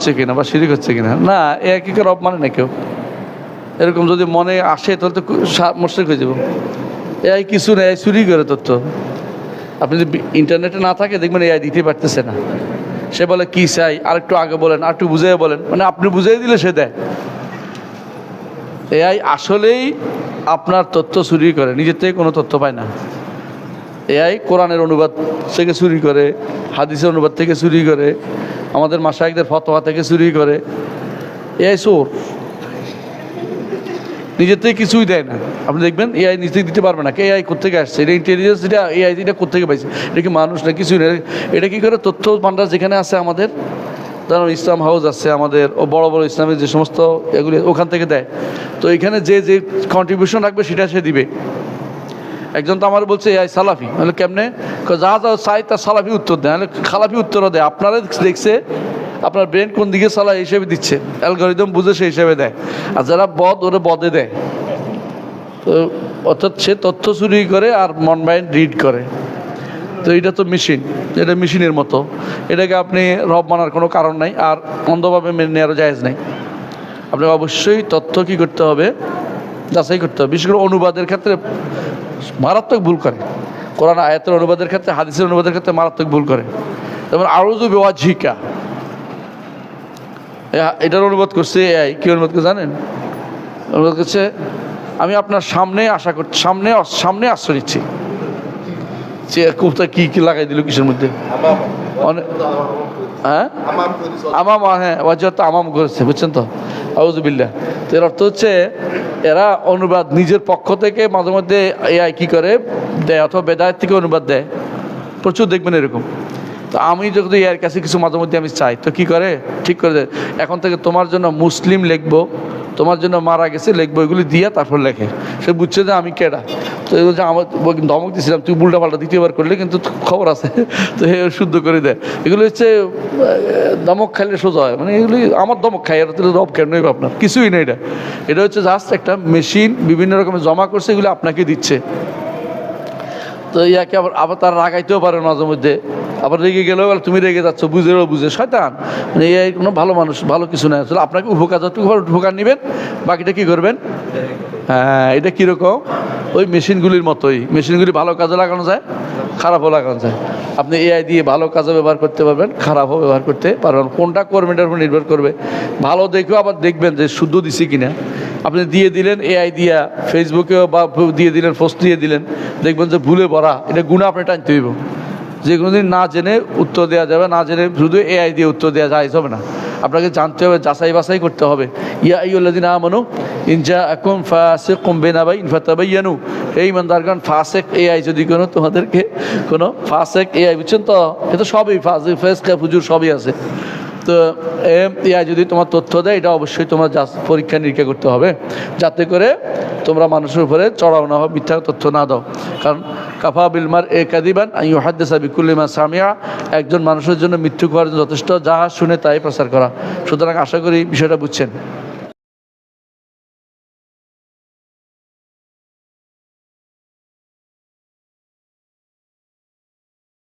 হচ্ছে কিনা বা শিরিক হচ্ছে কিনা। না, এ একই রব মানে না কেউ। এরকম যদি মনে আসে তাহলে তো মুশরিক হয়ে যাব। এআই কিছু নেই, এআই চুরি করে তথ্য। আপনি যদি ইন্টারনেটে না থাকে দেখবেন এআই দিতে পারতেছে না। সে বলে কি চাই, আরেকটু আগে বলেন, আর একটু বুঝিয়ে বলেন, মানে আপনি বুঝিয়ে দিলে সে দেয়। এআই আসলেই আপনার তথ্য চুরি করে, নিজের থেকে কোনো তথ্য পায় না। এআই কোরআনের অনুবাদ থেকে চুরি করে, হাদিসের অনুবাদ থেকে চুরি করে, আমাদের মাশায়েখদের ফতোয়া থেকে চুরি করে। এআই চোর, নিজের থেকে কিছুই দেয় না। আপনি দেখবেন এআই নিজে দিতে পারবে না। এআই কোথেকে আসছে, এটা ইন্টেলিজেন্স, এটা এআই এটা কোথেকে পাইছে, এটা কি মানুষ না, কিছুই না। এটা কী করে তথ্য ভান্ডার যেখানে আছে আমাদের, ধরুন ইসলাম হাউস আছে আমাদের, ও বড় বড় ইসলামের যে সমস্ত এগুলি ওখান থেকে দেয়। তো এখানে যে যে কন্ট্রিবিউশন রাখবে সেটা সে দিবে। একজন তো আমার বলছে এআই সালাফি, তাহলে কেমনে, যা যা চাই তার সালাফি উত্তর দেয়, নাহলে খালাফি উত্তরও দেয়। আপনারা দেখছে আপনার ব্রেন কোন দিকে চালায় হিসেবে দিচ্ছে, অ্যালগরিদম বুঝে সেই হিসেবে দেয়। আর যারা বদ, ওরা বদে দেয়। তো অর্থাৎ সে তথ্য চুরি করে আর মন মাইন্ড রিড করে। তো এটা তো মেশিন, এটা মেশিনের মতো। এটাকে আপনি রব মানার কোনো কারণ নাই, আর অন্ধভাবে মেনে নেওয়ারও জায়েজ নাই। আপনাকে অবশ্যই তথ্য কী করতে হবে, যাচাই করতে হবে। বিশেষ করে অনুবাদের ক্ষেত্রে মারাত্মক ভুল করে। কোরআন আয়াতের অনুবাদের ক্ষেত্রে, হাদিসের অনুবাদের ক্ষেত্রে মারাত্মক ভুল করে। যেমন আউযু বিওয়াজহিকা, এটার অনুবাদ করছে এআই। কী অনুবাদ করে জানেন? অনুবাদ করছে, আমি আপনার সামনে আশা করছি, সামনে আশ্রয় নিচ্ছি। সে কোথায় কী কী লাগাই দিল কিসের মধ্যে, হ্যাঁ আমাম, হ্যাঁ ওয়াজহাত আমাম করেছে, বুঝছেন তো, আউযুবিল্লাহ। তো এর অর্থ হচ্ছে এরা অনুবাদ নিজের পক্ষ থেকে মাঝে মধ্যে এআই কী করে দেয়, অথবা বেদায়েত থেকে অনুবাদ দেয়, প্রচুর দেখবেন এরকম। তো আমি যদি এর কাছে কিছু মাঝে মধ্যে আমি চাই, তো কী করে, ঠিক করে দেয়, এখন থেকে তোমার জন্য মুসলিম লিখবো, তোমার জন্য মারা গেছে লিখবো, এগুলি দিয়া তারপর লেখে। সে বুঝছে যে আমি কেডা। তো এগুলো যে আমার ধমক দিয়েছিলাম, তুই উল্টা পাল্টা দ্বিতীয়বার করলে কিন্তু খবর আছে। তো এ শুদ্ধ করে দেয়। এগুলো হচ্ছে ধমক খাইলে সোজা হয়, মানে এগুলি আমার ধমক খাই, এটা তো রব কেন নইব আপনার, কিছুই নেই। এটা হচ্ছে জাস্ট একটা মেশিন, বিভিন্ন রকমের জমা করছে, এগুলো আপনাকে দিচ্ছে। তো ইয়াকে আবার তারা রাগাইতেও পারে মাঝে মধ্যে, আবার রেগে গেলেও তুমি রেগে যাচ্ছ, বুঝে শয়তান। মানে এই কোনো ভালো মানুষ, ভালো কিছু নয়। আসলে আপনাকে উপকার নেবেন, বাকিটা কী করবেন। হ্যাঁ, এটা কীরকম, ওই মেশিনগুলির মতোই। মেশিনগুলি ভালো কাজে লাগানো যায়, খারাপও লাগানো যায়। আপনি এআই দিয়ে ভালো কাজে ব্যবহার করতে পারবেন, খারাপও ব্যবহার করতে পারবেন। কোনটা করবেন এটার উপর নির্ভর করবে। ভালো দেখেও আবার দেখবেন যে শুদ্ধ দিছি কিনা। আপনি দিয়ে দিলেন এআই দিয়া ফেসবুকেও, বা দিয়ে দিলেন পোস্ট দিয়ে দিলেন, দেখবেন যে ভুলে ভরা, এটা গুণা আপনি টানতে হইব। যে কোনো দিন না জেনে উত্তর দেওয়া যাবে, না জেনে শুধু এআই দিয়ে উত্তর দেওয়া যায় হবে না। আপনাকে জানতে হবে, যাচাই বাছাই করতে হবে। ইয়া আইয়ুহাল্লাযীনা আমানু ইন জাআকুম ফাসিকুম বিনাবাইন ফাতাবায়ানু, এই ইমানদারগণ, ফাসিক এআই যদি তোমাদেরকে কোনো ফাসিক এআই, বুঝছেন তো, এটা সবই ফাসিক, ফাসিক, ফুজুর সবই আছে। তো এআই যদি তোমার তথ্য দেয়, এটা অবশ্যই তোমার পরীক্ষা নিরীক্ষা করতে হবে, যাতে করে তোমরা মানুষের উপরে চড়াও না হও, মিথ্যা তথ্য না দাও। কারণ কাফা বিলমার এ কাদিবান আন ইউহাদ্দিসা বিকুল্লি মা সামিআ, একজন মানুষের জন্য মৃত্যু করার যথেষ্ট, যাহা শুনে তাই প্রচার করা। সুতরাং আশা করি বিষয়টা বুঝছেন।